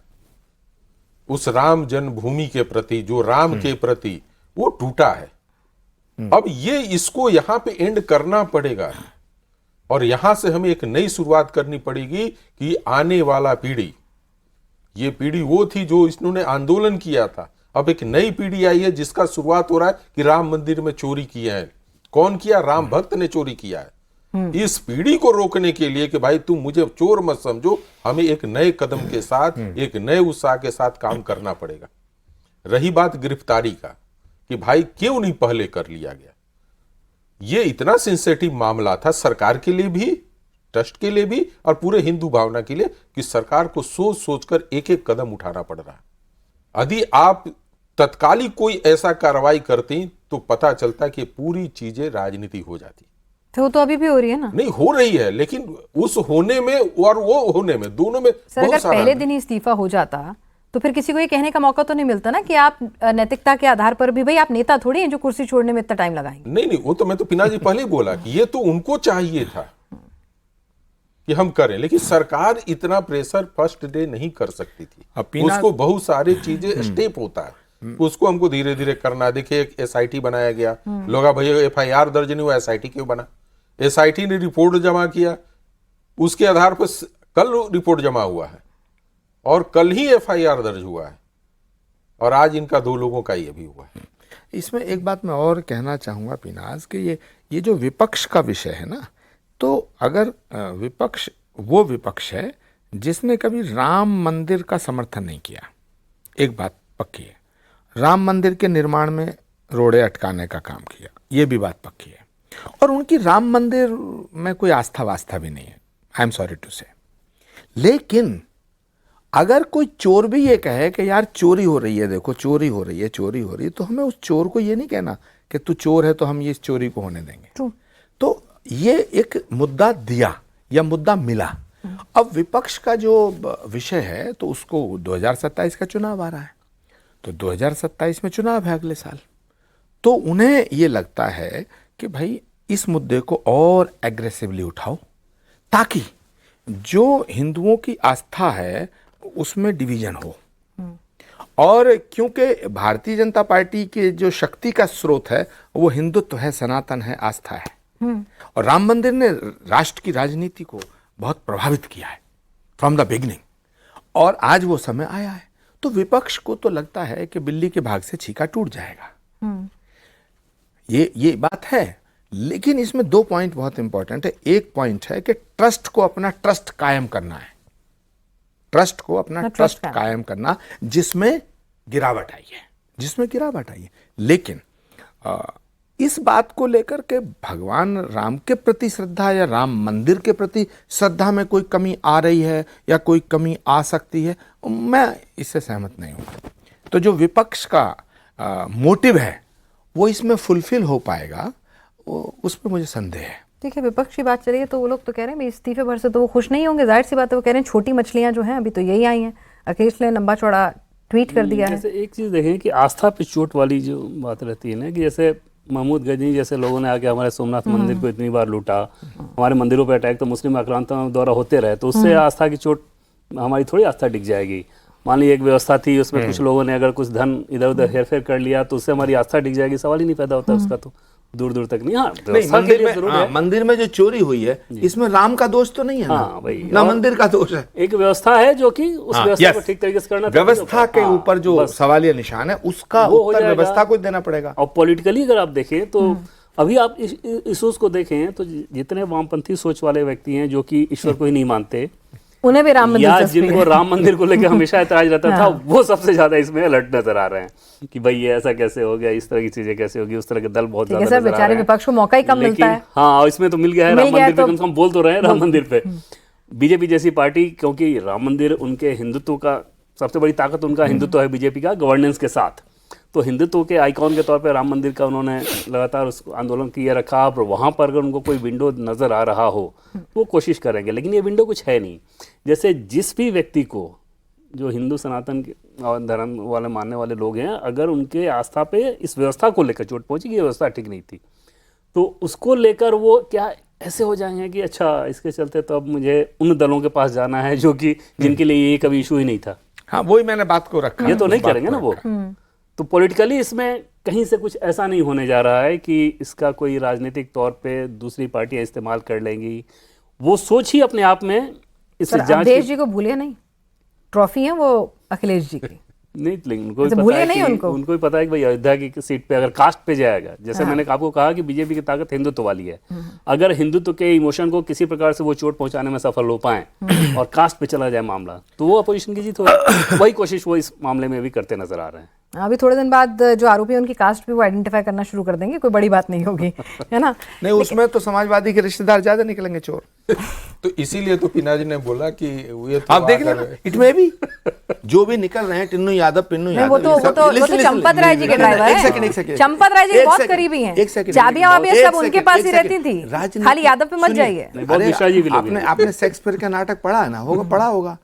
उस राम जन्मभूमि के प्रति, जो राम के प्रति, वो टूटा है। अब ये इसको यहां पे एंड करना पड़ेगा और यहां से हमें एक नई शुरुआत करनी पड़ेगी कि आने वाला पीढ़ी, ये पीढ़ी वो थी जो इन्होंने आंदोलन किया था, अब एक नई पीढ़ी आई है जिसका शुरुआत हो रहा है कि राम मंदिर में चोरी किया है। कौन किया? राम भक्त ने चोरी किया है। इस पीढ़ी को रोकने के लिए कि भाई तुम मुझे चोर मत समझो, हमें एक नए कदम के साथ, एक नए उत्साह के साथ काम करना पड़ेगा। रही बात गिरफ्तारी का कि भाई क्यों नहीं पहले कर लिया गया, ये इतना सेंसिटिव मामला था सरकार के लिए भी, ट्रस्ट के लिए भी और पूरे हिंदू भावना के लिए कि सरकार को सोच सोचकर एक एक कदम उठाना पड़ रहा है। यदि आप तत्कालिक कोई ऐसा कार्रवाई करती तो पता चलता कि पूरी चीजें राजनीति हो जाती। तो अभी भी हो रही है ना? नहीं हो रही है, लेकिन उस होने में और वो होने में, दोनों में सर अगर पहले दिन ही इस्तीफा हो जाता तो फिर किसी को ये कहने का मौका तो नहीं मिलता ना कि आप नैतिकता के आधार पर भी, भाई आप नेता थोड़ी हैं जो कुर्सी छोड़ने में इतना टाइम लगाएंगे। नहीं, वो तो मैं तो पिनाक जी पहले ही बोला कि ये तो उनको चाहिए था कि हम करें, लेकिन सरकार इतना प्रेशर फर्स्ट डे नहीं कर सकती थी। उसको बहुत सारी चीजें स्टेप होता है, उसको हमको धीरे धीरे करना। देखिए एक SIT बनाया गया, लोग भैया FIR दर्ज नहीं हुआ, SIT क्यों बना? SIT ने रिपोर्ट जमा किया, उसके आधार पर कल रिपोर्ट जमा हुआ है और कल ही FIR दर्ज हुआ है और आज इनका 2 लोगों का ये भी हुआ है। इसमें एक बात मैं और कहना चाहूँगा पिनाज कि ये जो विपक्ष का विषय है ना, तो अगर विपक्ष वो विपक्ष है जिसने कभी राम मंदिर का समर्थन नहीं किया, एक बात पक्की है, राम मंदिर के निर्माण में रोड़े अटकाने का काम किया, ये भी बात पक्की है, और उनकी राम मंदिर में कोई आस्था वास्था भी नहीं है, आई एम सॉरी टू से। लेकिन अगर कोई चोर भी ये कहे कि यार चोरी हो रही है, देखो चोरी हो रही है, चोरी हो रही है, तो हमें उस चोर को ये नहीं कहना कि तू चोर है तो हम ये इस चोरी को होने देंगे। तो ये एक मुद्दा दिया या मुद्दा मिला। अब विपक्ष का जो विषय है तो उसको 2027 का चुनाव आ रहा है, तो 2027 में चुनाव है अगले साल, तो उन्हें ये लगता है कि भाई इस मुद्दे को और एग्रेसिवली उठाओ ताकि जो हिंदुओं की आस्था है उसमें डिवीजन हो। और क्योंकि भारतीय जनता पार्टी के जो शक्ति का स्रोत है वो हिंदुत्व है, सनातन है, आस्था है, और राम मंदिर ने राष्ट्र की राजनीति को बहुत प्रभावित किया है फ्रॉम द बिगनिंग, और आज वो समय आया है। तो विपक्ष को तो लगता है कि बिल्ली के भाग से छीका टूट जाएगा, ये बात है। लेकिन इसमें 2 पॉइंट बहुत इंपॉर्टेंट है। एक पॉइंट है कि ट्रस्ट को अपना ट्रस्ट कायम करना है, ट्रस्ट को अपना ट्रस्ट कायम करना जिसमें गिरावट आई है, जिसमें गिरावट आई है। लेकिन इस बात को लेकर के भगवान राम के प्रति श्रद्धा या राम मंदिर के प्रति श्रद्धा में कोई कमी आ रही है या कोई कमी आ सकती है, मैं इससे सहमत नहीं हूँ। तो जो विपक्ष का मोटिव है वो इसमें फुलफिल हो पाएगा, उस पर मुझे संदेह है। देखिए विपक्ष की बात चली है तो वो लोग तो कह रहे हैं इस्तीफे भर से तो वो खुश नहीं होंगे, जाहिर सी बात है। वो कह रहे हैं छोटी मछलियां जो हैं अभी तो यही आई हैं। अखिलेश ने लंबा चौड़ा ट्वीट कर दिया है। जैसे एक चीज़ देखें कि आस्था पे चोट वाली जो बात रहती है ना, कि जैसे महमूद गजनी जैसे लोगों ने आके हमारे सोमनाथ मंदिर को इतनी बार लूटा, हमारे मंदिरों पर अटैक तो मुस्लिम आक्रांताओं द्वारा होते रहे, तो उससे आस्था की चोट, हमारी थोड़ी आस्था टिक जाएगी। मान लीजिए एक व्यवस्था थी, उसमें कुछ लोगों ने अगर कुछ धन इधर उधर हेरफेर कर लिया तो उससे हमारी आस्था टिक जाएगी, सवाल ही नहीं पैदा होता उसका, तो दूर दूर तक नहीं। मंदिर में जो चोरी हुई है इसमें राम का दोष तो नहीं है ना मंदिर का दोष है। एक व्यवस्था है जो कि उस व्यवस्था को ठीक तरीके से करना, व्यवस्था के ऊपर जो सवालिया निशान है उसका उत्तर व्यवस्था को देना पड़ेगा। और पॉलिटिकली अगर आप देखें तो अभी आप इस इश्यूज को देखें तो जितने वामपंथी सोच वाले व्यक्ति हैं जो कि ईश्वर को ही नहीं मानते, उन्हें भी राम मंदिर, या जिनको राम मंदिर को लेकर हमेशा ऐतराज रहता था, वो सबसे ज्यादा इसमें अलर्ट नजर आ रहे हैं कि भाई ये ऐसा कैसे हो गया, इस तरह की चीजें कैसे होगी, उस तरह के दल बहुत ज्यादा नजर आ रहे हैं। बेचारे विपक्ष को मौका ही कम मिलता है। हाँ, इसमें तो मिल गया है राम मंदिर पे, कम से कम बोल तो रहे हैं राम मंदिर पे। बीजेपी जैसी पार्टी, क्योंकि राम मंदिर उनके हिंदुत्व का सबसे बड़ी ताकत, उनका हिंदुत्व है बीजेपी का गवर्नेंस के साथ, तो हिंदुत्व के आइकॉन के तौर पे राम मंदिर का उन्होंने लगातार उस आंदोलन किए रखा। और वहाँ पर अगर उनको कोई विंडो नज़र आ रहा हो तो वो कोशिश करेंगे, लेकिन ये विंडो कुछ है नहीं। जैसे जिस भी व्यक्ति को, जो हिंदू सनातन धर्म वाले मानने वाले लोग हैं, अगर उनके आस्था पे इस व्यवस्था को लेकर चोट पहुंची कि ये व्यवस्था ठीक नहीं थी, तो उसको लेकर वो क्या ऐसे हो जाएंगे कि अच्छा इसके चलते तो अब मुझे उन दलों के पास जाना है जो कि जिनके लिए ये कभी इशू ही नहीं था। हाँ, वही मैंने बात को रखा। ये तो नहीं करेंगे ना वो। तो पॉलिटिकली इसमें कहीं से कुछ ऐसा नहीं होने जा रहा है कि इसका कोई राजनीतिक तौर पे दूसरी पार्टियां इस्तेमाल कर लेंगी। वो सोच ही अपने आप में इस जांच अवधेश जी को भूलिए नहीं, ट्रॉफी है वो अखिलेश जी की। नहीं, लेकिन उनको भी अच्छा, पता भूलिए है नहीं कि उनको भी पता है कि भाई अयोध्या की सीट पे अगर कास्ट पे जाएगा, जैसे मैंने आपको कहा कि बीजेपी की ताकत हिंदुत्व वाली है, अगर हिंदुत्व के इमोशन को किसी प्रकार से वो चोट पहुंचाने में सफल हो पाए और कास्ट पे चला जाए मामला, तो वो अपोजिशन की जीत होगी। वही कोशिश वो इस मामले में भी करते नजर आ रहे हैं। अभी थोड़े दिन बाद जो आरोपी है उनकी कास्ट भी वो आइडेंटिफाई करना शुरू कर देंगे, कोई बड़ी बात नहीं होगी, है ना। नहीं, उसमें तो समाजवादी के रिश्तेदार ज्यादा निकलेंगे चोर। तो इसीलिए तो पिनाजी ने बोला कि ये तो आप देख लेना, इट में भी जो भी निकल रहे हैं, टिन्नू यादव, पिन्नू यादव, वो तो चंपत राय जी के ड्राइवर है। एक सेकंड। चंपत राय जी बहुत करीबी हैं, चाबियां वाबियां सब उनके पास ही रहती थी, खाली यादव पे मत जाइए। आपने शेक्सपियर का नाटक पढ़ा है ना, पढ़ा होगा,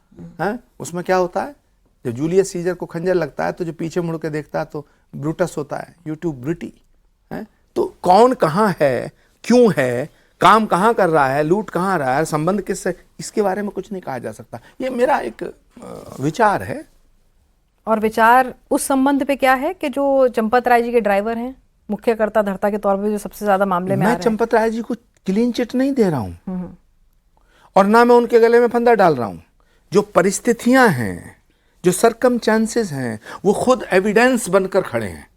उसमें क्या होता है, जब जूलियस सीजर को खंजर लगता है तो जो पीछे मुड़ के देखता है तो ब्रूटस होता है, यूट्यूब ब्रिटी है। तो कौन कहाँ है, क्यों है, काम कहाँ कर रहा है, लूट कहाँ रहा है, संबंध किससे, इसके बारे में कुछ नहीं कहा जा सकता। ये मेरा एक विचार है। और विचार उस संबंध पे क्या है कि जो चंपत राय जी के ड्राइवर हैं, मुख्यकर्ता धर्ता के तौर पे जो सबसे ज्यादा मामले में आ रहे हैं। मैं चंपत राय जी को क्लीन चिट नहीं दे रहा हूं और ना मैं उनके गले में फंदा डाल रहा हूं। जो परिस्थितियां हैं, जो सरकमस्टेंसेस हैं, वो खुद एविडेंस बनकर खड़े हैं।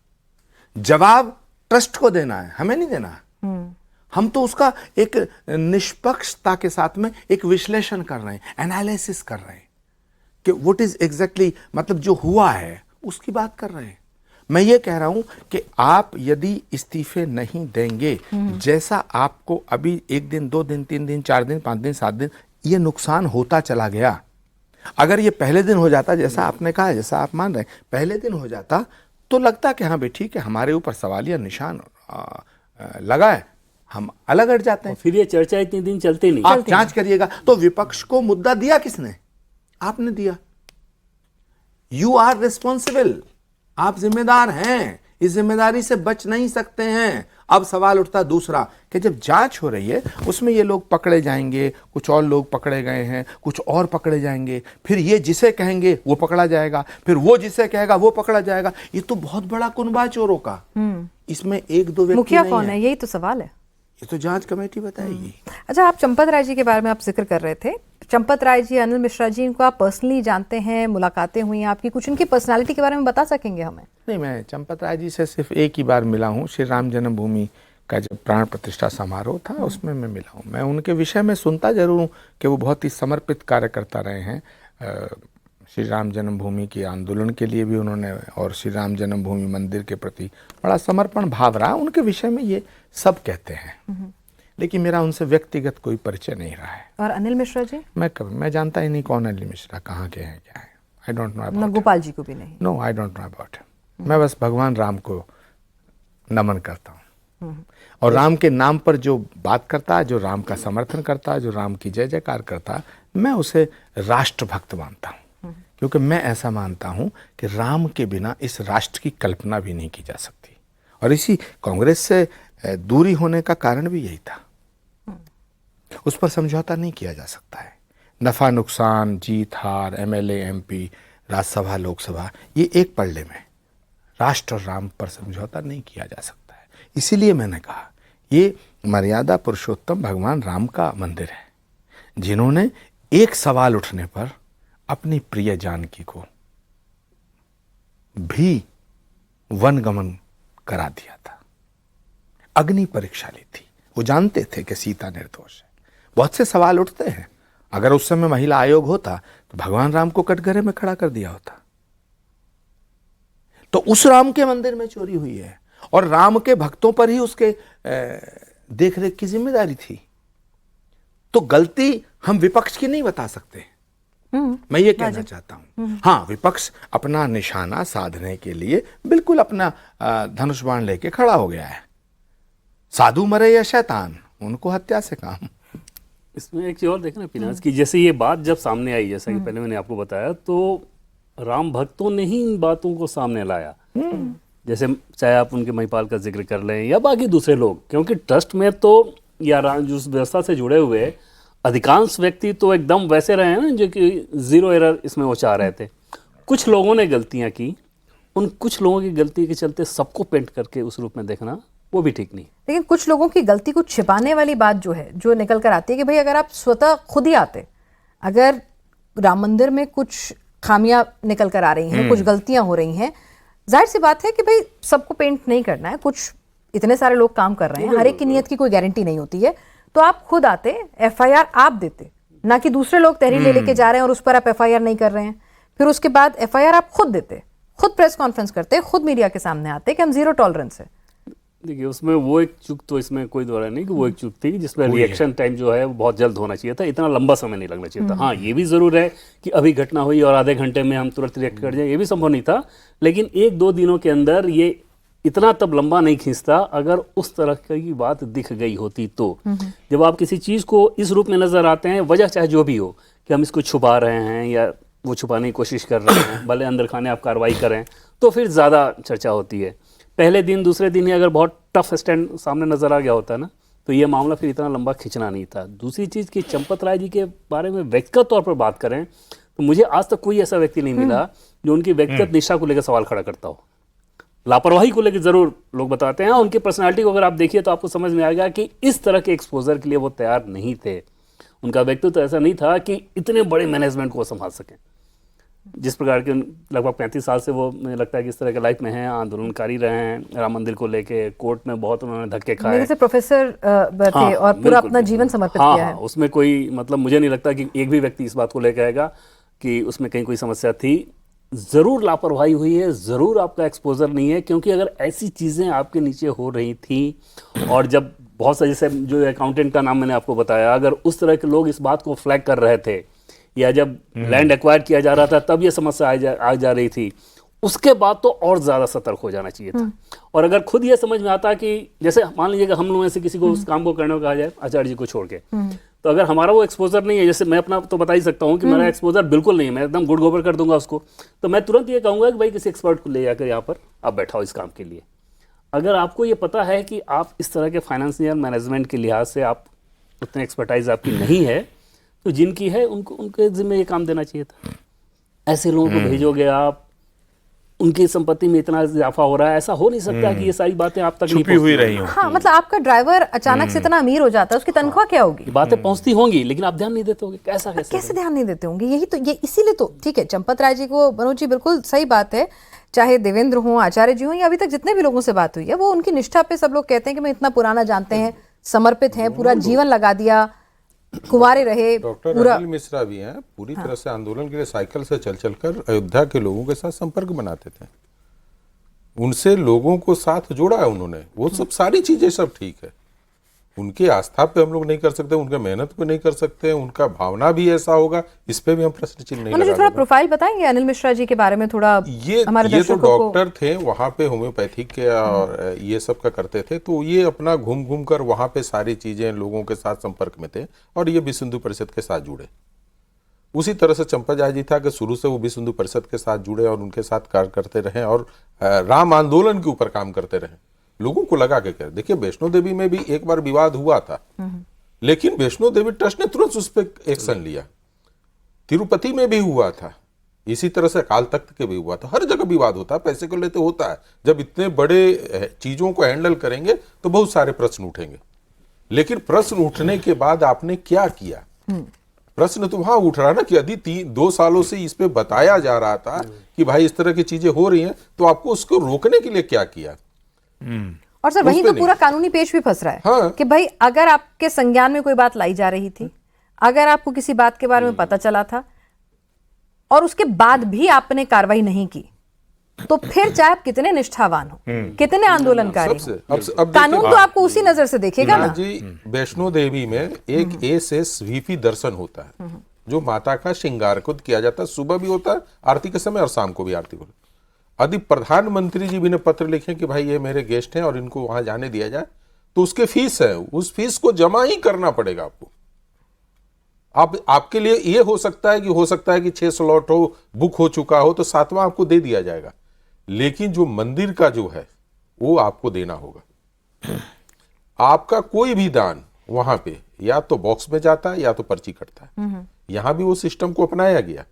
जवाब ट्रस्ट को देना है, हमें नहीं देना है। हम तो उसका एक निष्पक्षता के साथ में एक विश्लेषण कर रहे हैं, एनालिसिस कर रहे हैं कि व्हाट इज एग्जैक्टली, मतलब जो हुआ है उसकी बात कर रहे हैं। मैं ये कह रहा हूं कि आप यदि इस्तीफे नहीं देंगे, जैसा आपको अभी 1 दिन, 2 दिन, 3 दिन, 4 दिन, 5 दिन, 7 दिन ये नुकसान होता चला गया, अगर ये पहले दिन हो जाता, जैसा आपने कहा, जैसा आप मान रहे हैं, पहले दिन हो जाता तो लगता कि हाँ भाई ठीक है, हमारे ऊपर सवालिया निशान लगा है, हम अलग हट जाते हैं। फिर ये चर्चा इतने दिन चलती नहीं। आप जांच करिएगा। तो विपक्ष को मुद्दा दिया किसने? आपने दिया। यू आर रिस्पॉन्सिबल, आप जिम्मेदार हैं, इस जिम्मेदारी से बच नहीं सकते हैं। अब सवाल उठता दूसरा कि जब जांच हो रही है उसमें ये लोग पकड़े जाएंगे, कुछ और लोग पकड़े गए हैं, कुछ और पकड़े जाएंगे, फिर ये जिसे कहेंगे वो पकड़ा जाएगा, फिर वो जिसे कहेगा वो पकड़ा जाएगा। ये तो बहुत बड़ा कुनबा चोरों का। इसमें 1-2 व्यक्ति मुखिया नहीं कौन है, है, यही तो सवाल है। ये तो जांच कमेटी बताएगी। अच्छा, आप चंपत राय जी के बारे में आप जिक्र कर रहे थे। चंपत राय जी, अनिल मिश्रा जी, इनको आप पर्सनली जानते हैं, मुलाकातें हुई हैं आपकी, कुछ उनकी पर्सनालिटी के बारे में बता सकेंगे हमें? नहीं, मैं चंपत राय जी से सिर्फ एक ही बार मिला हूँ। श्री राम जन्मभूमि का जब प्राण प्रतिष्ठा समारोह था उसमें मैं मिला हूँ। मैं उनके विषय में सुनता जरूर हूँ कि वो बहुत ही समर्पित कार्य करता रहे हैं। श्री राम जन्मभूमि के आंदोलन के लिए भी उन्होंने, और श्री राम जन्मभूमि मंदिर के प्रति बड़ा समर्पण भाव रहा। उनके विषय में ये सब कहते हैं, लेकिन मेरा उनसे व्यक्तिगत कोई परिचय नहीं रहा है। और अनिल मिश्रा जी? मैं जानता ही नहीं कौन अनिल मिश्रा, कहाँ के हैं, क्या है। I don't know about. Gopal ji को भी नहीं? No, I don't know about. मैं बस भगवान राम को नमन करता हूँ, और राम के नाम पर जो बात करता है, जो राम का समर्थन करता है, जो राम की जय जयकार करता है, मैं उसे राष्ट्रभक्त मानता हूँ। क्योंकि मैं ऐसा मानता हूँ कि राम के बिना इस राष्ट्र की कल्पना भी नहीं की जा सकती। और इसी कांग्रेस से दूरी होने का कारण भी यही था। उस पर समझौता नहीं किया जा सकता है। नफा नुकसान, जीत हार, एमएलए एमपी, राज्यसभा लोकसभा, ये एक पल्ले में। राष्ट्र और राम पर समझौता नहीं किया जा सकता है। इसीलिए मैंने कहा ये मर्यादा पुरुषोत्तम भगवान राम का मंदिर है, जिन्होंने एक सवाल उठने पर अपनी प्रिय जानकी को भी वनगमन करा दिया था। अग्नि परीक्षा ली थी। वो जानते थे कि सीता निर्दोष है। बहुत से सवाल उठते हैं। अगर उस समय महिला आयोग होता तो भगवान राम को कटघरे में खड़ा कर दिया होता। तो उस राम के मंदिर में चोरी हुई है और राम के भक्तों पर ही उसके देखरेख की जिम्मेदारी थी। तो गलती हम विपक्ष की नहीं बता सकते, मैं ये कहना चाहता हूँ। हाँ, विपक्ष अपना निशाना साधने के लिए बिल्कुल अपना धनुष बाण लेके खड़ा हो गया है। साधु मरे या शैतान, उनको हत्या से काम। इसमें एक चीज और देखना पिनाज की, जैसे ये बात जब सामने आई, जैसा कि पहले मैंने आपको बताया, तो राम भक्तों ने ही इन बातों को सामने लाया। जैसे चाहे आप उनके महिपाल का जिक्र कर लें या बाकी दूसरे लोग, क्योंकि ट्रस्ट में तो या जो उस व्यवस्था से जुड़े हुए अधिकांश व्यक्ति तो एकदम वैसे रहे हैं ना जो कि जीरो एरर इसमें वो चाह रहे थे। कुछ लोगों ने गलतियां की, उन कुछ लोगों की गलती के चलते सबको पेंट करके उस रूप में देखना वो भी ठीक नहीं। लेकिन कुछ लोगों की गलती को छिपाने वाली बात जो है, जो निकल कर आती है कि भाई अगर आप स्वतः खुद ही आते, अगर राम मंदिर में कुछ खामियां निकल कर आ रही हैं, कुछ गलतियां हो रही हैं, जाहिर सी बात है कि भाई सबको पेंट नहीं करना है, कुछ इतने सारे लोग काम कर रहे हैं, हर एक की नियत की कोई गारंटी नहीं होती है, तो आप खुद आते, एफआईआर आप देते, ना कि दूसरे लोग तहरीर ले लेके जा रहे हैं और उस पर आप एफआईआर नहीं कर रहे हैं। फिर उसके बाद एफआईआर आप खुद देते, खुद प्रेस कॉन्फ्रेंस करते, खुद मीडिया के सामने आते कि हम जीरो टॉलरेंस है। देखिए उसमें वो एक चूक तो इसमें कोई दोहरा नहीं कि वो एक चूक थी जिसमें रिएक्शन टाइम जो है वो बहुत जल्द होना चाहिए था, इतना लंबा समय नहीं लगना चाहिए था। हाँ, ये भी जरूर है कि अभी घटना हुई और आधे घंटे में हम तुरंत रिएक्ट कर जाए, ये भी संभव नहीं था, लेकिन 1-2 दिनों के अंदर ये इतना तब लंबा नहीं खींचता अगर उस तरह की बात दिख गई होती तो। जब आप किसी चीज़ को इस रूप में नजर आते हैं, वजह चाहे जो भी हो, कि हम इसको छुपा रहे हैं या वो छुपाने की कोशिश कर रहे हैं, भले अंदर खाने आप कार्रवाई करें, तो फिर ज़्यादा चर्चा होती है। पहले दिन दूसरे दिन ही अगर बहुत टफ स्टैंड सामने नजर आ गया होता है ना, तो ये मामला फिर इतना लंबा खींचना नहीं था। दूसरी चीज़ कि चंपत राय जी के बारे में व्यक्तिगत तौर पर बात करें तो मुझे आज तक कोई ऐसा व्यक्ति नहीं मिला जो उनकी व्यक्तिगत निष्ठा को लेकर सवाल खड़ा करता हो। लापरवाही को लेकर जरूर लोग बताते हैं, उनकी पर्सनालिटी को अगर आप देखिए तो आपको समझ में आएगा कि इस तरह के एक्सपोजर के लिए वो तैयार नहीं थे। उनका व्यक्तित्व तो ऐसा नहीं था कि इतने बड़े मैनेजमेंट को संभाल सकें। जिस प्रकार के लगभग 35 साल से वो मुझे लगता है कि इस तरह के लाइफ में हैं, आंदोलनकारी रहे हैं राम मंदिर को लेके, कोर्ट में बहुत उन्होंने धक्के खाए। मेरे से प्रोफेसर थे और पूरा अपना जीवन समर्पित किया है। उसमें कोई मतलब मुझे नहीं लगता कि एक भी व्यक्ति इस बात को लेकर आएगा कि उसमें कहीं कोई समस्या थी। ज़रूर लापरवाही हुई है, ज़रूर आपका एक्सपोजर नहीं है, क्योंकि अगर ऐसी चीज़ें आपके नीचे हो रही थी और जब बहुत सारे जैसे जो अकाउंटेंट का नाम मैंने आपको बताया, अगर उस तरह के लोग इस बात को फ्लैग कर रहे थे या जब लैंड एक्वायर किया जा रहा था तब ये समस्या आ जा रही थी, उसके बाद तो और ज़्यादा सतर्क हो जाना चाहिए था। और अगर खुद ये समझ में आता कि जैसे मान लीजिए कि हम लोगों में से किसी को उस काम को करने को कहा जाए, आचार्य जी को छोड़ के, तो अगर हमारा वो एक्सपोजर नहीं है, जैसे मैं अपना तो बता ही सकता हूँ कि मेरा एक्सपोजर बिल्कुल नहीं है, मैं एकदम गुड़ गोबर कर दूंगा उसको, तो मैं तुरंत ये कहूँगा कि भाई किसी एक्सपर्ट को ले जाकर यहाँ पर आप बैठाओ इस काम के लिए। अगर आपको ये पता है कि आप इस तरह के फाइनेंशियल मैनेजमेंट के लिहाज से आप उतने एक्सपर्टाइज आपकी नहीं है, तो जिनकी है उनको उनके जिम्मे ये काम देना चाहिए था। ऐसे लोगों को भेजोगे आप, उनकी संपत्ति में इतना इजाफा हो रहा है, ऐसा हो नहीं सकता कि ये सारी बातें आप तक छुपी हुई रही हो। हाँ, मतलब आपका ड्राइवर अचानक से इतना अमीर हो जाता है, उसकी तनख्वाह क्या होगी? बातें पहुंचती होंगी लेकिन आप ध्यान नहीं देते होंगे, कैसे ध्यान नहीं देते होंगे? यही तो, ये इसीलिए तो ठीक है, चंपत राय जी को, मनोज जी बिल्कुल सही बात है, चाहे देवेंद्र हो, आचार्य जी हो, या अभी तक जितने भी लोगों से बात हुई है, वो उनकी निष्ठा पे सब लोग कहते हैं कि मैं इतना पुराना जानते हैं, समर्पित हैं, पूरा जीवन लगा दिया, कुंवारे रहे। डॉक्टर अनिल मिश्रा भी हैं, पूरी तरह से आंदोलन के लिए साइकिल से चल चलकर अयोध्या के लोगों के साथ संपर्क बनाते थे, उनसे लोगों को साथ जोड़ा है उन्होंने। वो सब सारी चीजें सब ठीक है, उनकी आस्था पे हम लोग नहीं कर सकते, उनके मेहनत पे नहीं कर सकते, उनका भावना भी ऐसा होगा, इस पे भी हम प्रश्न चिन्ह नहीं लगा। थोड़ा प्रोफाइल बताएंगे अनिल मिश्रा जी के बारे में थोड़ा? ये तो डॉक्टर थे, वहाँ पे होम्योपैथिक के और ये सब का करते थे, तो ये अपना घूम घूम कर वहाँ पे सारी चीजें लोगों के साथ संपर्क में थे और ये विश्व हिंदू परिषद के साथ जुड़े। उसी तरह से चंपत राय जी था कि शुरू से वो विश्व हिंदू परिषद के साथ जुड़े और उनके साथ कार्य करते रहे और राम आंदोलन के ऊपर काम करते रहे, लोगों को लगा के कर। देखिए वैष्णो देवी में भी एक बार विवाद हुआ था, लेकिन वैष्णो देवी ट्रस्ट ने तुरंत उस पर एक्शन लिया। तिरुपति में भी हुआ था, इसी तरह से अकाल तख्त के भी हुआ था। हर जगह विवाद होता है, पैसे को लेते होता है। जब इतने बड़े चीजों को हैंडल करेंगे तो बहुत सारे प्रश्न उठेंगे, लेकिन प्रश्न उठने के बाद आपने क्या किया? प्रश्न तो वहां उठ रहा ना कि यदि 2 सालों से इस पे बताया जा रहा था कि भाई इस तरह की चीजें हो रही हैं, तो आपको उसको रोकने के लिए क्या किया? और सर वहीं तो पूरा कानूनी पेच भी फंस रहा है। हाँ। कि भाई अगर आपके संज्ञान में कोई बात लाई जा रही थी, अगर आपको किसी बात के बारे में पता चला था और उसके बाद भी आपने कार्रवाई नहीं की, तो फिर चाहे आप कितने निष्ठावान हो, कितने आंदोलनकारी हो, कानून तो आपको उसी नजर से देखेगा ना जी। वैष्णो देवी में एक एसएसवीपी दर्शन होता है, जो माता का श्रृंगार को किया जाता है, सुबह भी होता है आरती के समय और शाम को भी आरती होती। यदि प्रधानमंत्री जी भी ने पत्र लिखे कि भाई ये मेरे गेस्ट हैं और इनको वहां जाने दिया जाए, तो उसके फीस है, उस फीस को जमा ही करना पड़ेगा आपको। आपके लिए ये हो सकता है कि 6 स्लॉट हो, बुक हो चुका हो, तो 7वां आपको दे दिया जाएगा, लेकिन जो मंदिर का जो है वो आपको देना होगा। आपका कोई भी दान वहां पे या तो बॉक्स में जाता है या तो पर्ची कटता है। यहां भी वो सिस्टम को अपनाया गया,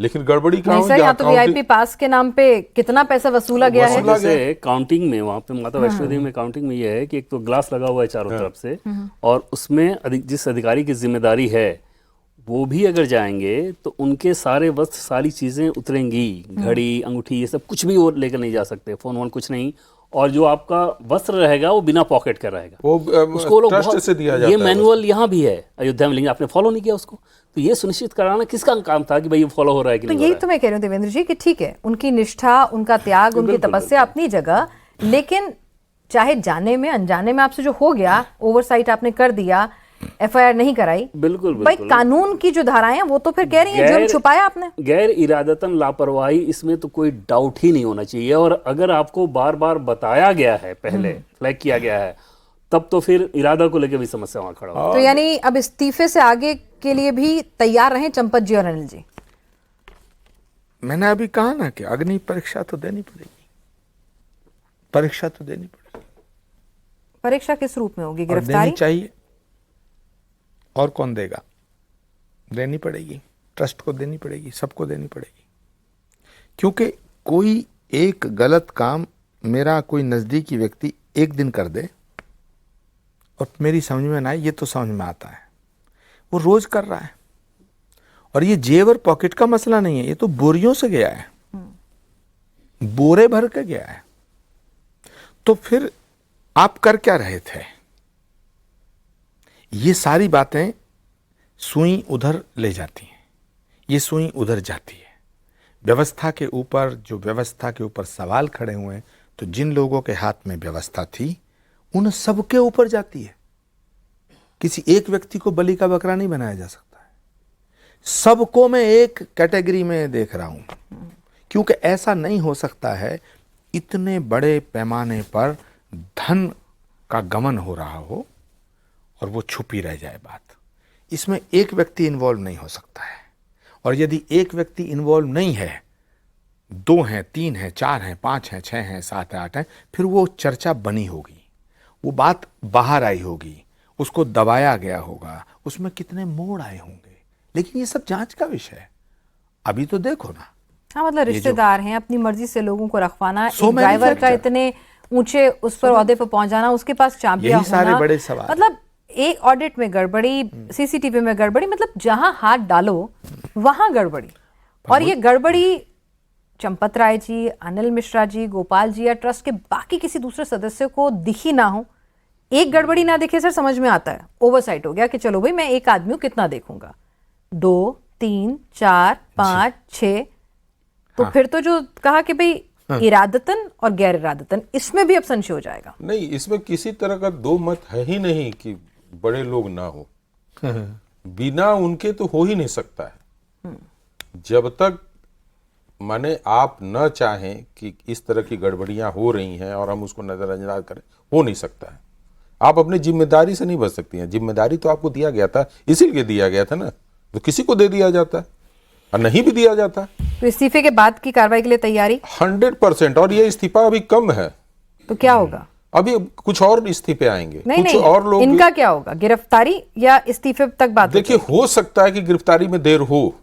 लेकिन गड़बड़ी कहां हुई? यहाँ तो वीआईपी पास के नाम पे कितना पैसा वसूला गया है। जैसे काउंटिंग में वहाँ पे माता वैष्णो देवी में काउंटिंग में ये है कि एक तो ग्लास लगा हुआ है चारों तरफ से, और उसमें जिस अधिकारी की जिम्मेदारी है वो भी अगर जाएंगे तो उनके सारे वस्त्र, सारी चीजें उतरेंगी, घड़ी, अंगूठी, ये सब कुछ भी वो लेकर नहीं जा सकते, फोन वोन कुछ नहीं। और जो आपका वस्त्र रहेगा वो बिना पॉकेट का रहेगा, वो उसको लोग ट्रस्ट से दिया जाता ये है। मैनुअल यहाँ भी है अयोध्या में, लेकिन आपने फॉलो नहीं किया उसको। तो ये सुनिश्चित कराना किसका काम था कि भाई ये फॉलो हो रहा है कि तो नहीं हो यही रहा तो मैं कह रही हूँ देवेंद्र जी कि ठीक है, उनकी निष्ठा, उनका त्याग, उनकी तपस्या अपनी जगह, लेकिन चाहे जाने में अनजाने में आपसे जो हो गया, ओवरसाइट आपने कर दिया, एफआईआर नहीं कराई, बिल्कुल भाई कानून की जो धाराएं हैं वो तो फिर कह रही हैं जुर्म छुपाया आपने। गैर इरादतन लापरवाही, इसमें तो कोई डाउट ही नहीं होना चाहिए। और अगर आपको बार बार बताया गया है, पहले फ्लैग किया गया है, तब तो फिर इरादा को लेकर भी समस्या वहां खड़ा हो। तो यानी अब इस्तीफे से आगे के लिए भी तैयार रहें चंपत जी और अनिल जी। मैंने अभी कहा ना कि अग्नि परीक्षा तो देनी पड़ेगी, परीक्षा तो देनी पड़ेगी। परीक्षा किस रूप में होगी? और गिरफ्तारी देनी चाहिए, और कौन देगा? देनी पड़ेगी, ट्रस्ट को देनी पड़ेगी, सबको देनी पड़ेगी। क्योंकि कोई एक गलत काम मेरा कोई नजदीकी व्यक्ति एक दिन कर दे और मेरी समझ में ना आए, ये तो समझ में आता है, वो रोज कर रहा है। और ये जेवर पॉकेट का मसला नहीं है, ये तो बोरियों से गया है, बोरे भर के गया है। तो फिर आप कर क्या रहे थे? ये सारी बातें सुई उधर ले जाती हैं, ये सुई उधर जाती है। व्यवस्था के ऊपर, जो व्यवस्था के ऊपर सवाल खड़े हुए हैं, तो जिन लोगों के हाथ में व्यवस्था थी उन सबके ऊपर जाती है। किसी एक व्यक्ति को बलि का बकरा नहीं बनाया जा सकता है, सबको मैं एक कैटेगरी में देख रहा हूं। क्योंकि ऐसा नहीं हो सकता है इतने बड़े पैमाने पर धन का गमन हो रहा हो और वो छुपी रह जाए बात। इसमें एक व्यक्ति इन्वॉल्व नहीं हो सकता है, और यदि एक व्यक्ति इन्वॉल्व नहीं है, 2 हैं, 3 हैं, 4 हैं, 5 हैं, 6 हैं, 7 हैं, 8 हैं, फिर वो चर्चा बनी होगी, वो बात बाहर आई होगी, उसको दबाया गया होगा, उसमें कितने मोड़ आए होंगे। लेकिन ये सब जांच का विषय है। अभी तो देखो ना। हाँ, मतलब रिश्तेदार हैं, अपनी मर्जी से लोगों को रखवाना, एक ड्राइवर का मैन्युफैक्चर इतने ऊंचे उस पर ओहदे पर पहुंच जाना, उसके पास चाबियां यही सारे होना, बड़े सवाल। मतलब एक ऑडिट में गड़बड़ी, सीसीटीवी में गड़बड़ी, मतलब जहां हाथ डालो वहां गड़बड़ी। और ये गड़बड़ी चंपत राय जी, अनिल मिश्रा जी, गोपाल जी या ट्रस्ट के बाकी किसी दूसरे सदस्य को दिखी ना हो, एक गड़बड़ी ना दिखे सर, समझ में आता है ओवरसाइट हो गया कि चलो भाई मैं एक आदमी हूं, कितना देखूंगा, 2, 3, 4, 5, 6, तो फिर तो जो कहा कि भाई इरादतन और गैर इरादतन, इसमें भी अब संशय हो जाएगा। नहीं, इसमें किसी तरह का दो मत है ही नहीं कि बड़े लोग ना हो। बिना उनके तो हो ही नहीं सकता है। जब तक माने आप न चाहें कि इस तरह की गड़बड़ियां हो रही हैं और हम उसको नजरअंदाज करें, हो नहीं सकता है। आप अपनी जिम्मेदारी से नहीं बच सकती हैं। जिम्मेदारी तो आपको दिया गया था, इसीलिए दिया गया था ना, तो किसी को दे दिया जाता है और नहीं भी दिया जाता। तो इस्तीफे के बाद की कार्रवाई के लिए तैयारी 100%। और ये इस्तीफा अभी कम है, तो क्या होगा? अभी कुछ और इस्तीफे आएंगे, नहीं कुछ नहीं, और लोग। इनका क्या होगा? गिरफ्तारी या इस्तीफे तक बात? देखिए, हो सकता है कि गिरफ्तारी में देर हो,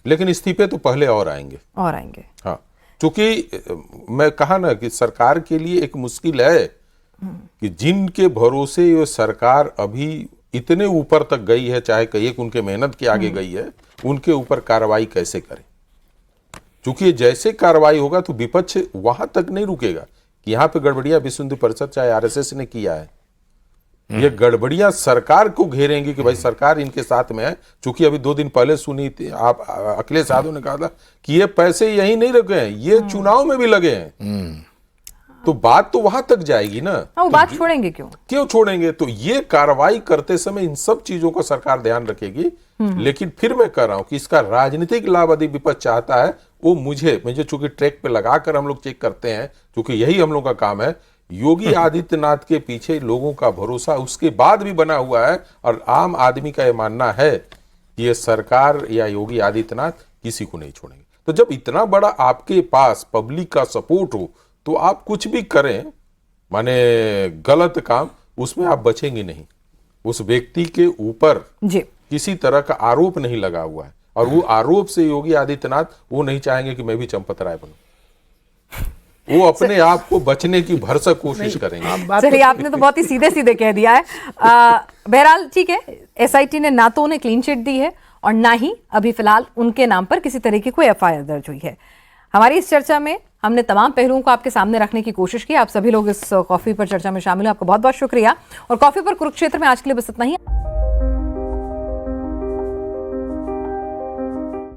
लेकिन इस्तीफे तो पहले और आएंगे। और आएंगे, हाँ, क्योंकि मैं कहा ना कि सरकार के लिए एक मुश्किल है कि जिनके भरोसे ये सरकार अभी इतने ऊपर तक गई है, चाहे कहिए कि उनके मेहनत के आगे गई है, उनके ऊपर कार्रवाई कैसे करें। क्योंकि जैसे कार्रवाई होगा तो विपक्ष वहां तक नहीं रुकेगा कि यहाँ पे गड़बड़ियां विश्व हिंदू परिषद चाहे आरएसएस ने किया है, ये गड़बड़ियां सरकार को घेरेंगी कि भाई सरकार इनके साथ में है। चूंकि अभी 2 दिन पहले सुनी थी, आप अखिलेश यादव ने कहा था कि ये पैसे यहीं नहीं रखे हैं, ये चुनाव में भी लगे हैं। तो बात तो वहां तक जाएगी ना। वो बात छोड़ेंगे क्यों? क्यों छोड़ेंगे? तो ये कार्रवाई करते समय इन सब चीजों का सरकार ध्यान रखेगी लेकिन फिर मैं कह रहा हूं कि इसका राजनीतिक लाभ यदि विपक्ष चाहता है, वो मुझे चूंकि ट्रैक पे लगाकर हम लोग चेक करते हैं, क्योंकि यही हम लोग का काम है। योगी आदित्यनाथ के पीछे लोगों का भरोसा उसके बाद भी बना हुआ है, और आम आदमी का यह मानना है कि ये सरकार या योगी आदित्यनाथ किसी को नहीं छोड़ेंगे। तो जब इतना बड़ा आपके पास पब्लिक का सपोर्ट हो, तो आप कुछ भी करें, माने गलत काम, उसमें आप बचेंगे नहीं। उस व्यक्ति के ऊपर जी किसी तरह का आरोप नहीं लगा हुआ है, और वो आरोप से योगी आदित्यनाथ वो नहीं चाहेंगे कि मैं भी चंपत राय बनूं। वो अपने आप को बचने की भरसक कोशिश करेंगे। चलिए, आपने तो बहुत ही सीधे सीधे कह दिया है। बहरहाल ठीक है, एसआईटी ने ना तो उन्हें क्लीन चिट दी है और ना ही अभी फिलहाल उनके नाम पर किसी तरह की कोई एफआईआर दर्ज हुई है। हमारी इस चर्चा में हमने तमाम पहलुओं को आपके सामने रखने की कोशिश की। आप सभी लोग इस कॉफी पर चर्चा में शामिल हुए, आपका बहुत बहुत शुक्रिया। और कॉफी पर कुरुक्षेत्र में आज के लिए बस इतना ही।